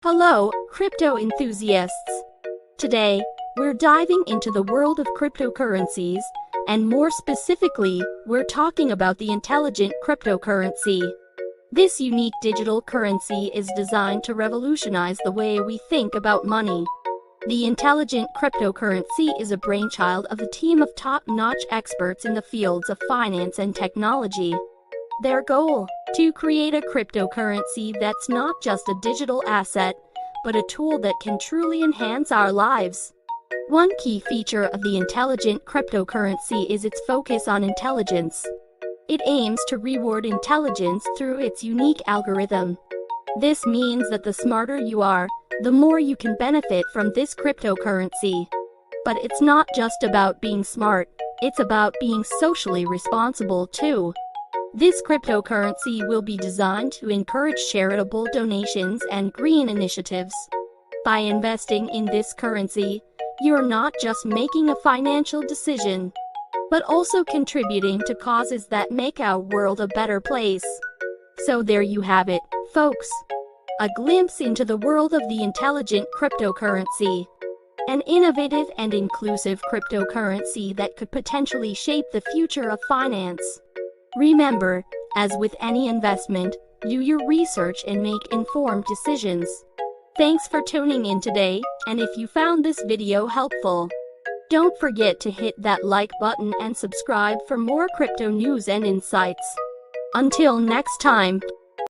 Hello, crypto enthusiasts! Today, we're diving into the world of cryptocurrencies, and more specifically, we're talking about the intelligent cryptocurrency. This unique digital currency is designed to revolutionize the way we think about money. The intelligent cryptocurrency is a brainchild of a team of top-notch experts in the fields of finance and technology. Their goal? To create a cryptocurrency that's not just a digital asset, but a tool that can truly enhance our lives. One key feature of the intelligent cryptocurrency is its focus on intelligence. It aims to reward intelligence through its unique algorithm. This means that the smarter you are, the more you can benefit from this cryptocurrency. But it's not just about being smart, it's about being socially responsible too. This cryptocurrency will be designed to encourage charitable donations and green initiatives. By investing in this currency, you're not just making a financial decision, but also contributing to causes that make our world a better place. So there you have it, folks. A glimpse into the world of the intelligent cryptocurrency. An innovative and inclusive cryptocurrency that could potentially shape the future of finance. Remember, as with any investment, do your research and make informed decisions. Thanks for tuning in today, and if you found this video helpful, don't forget to hit that like button and subscribe for more crypto news and insights. Until next time.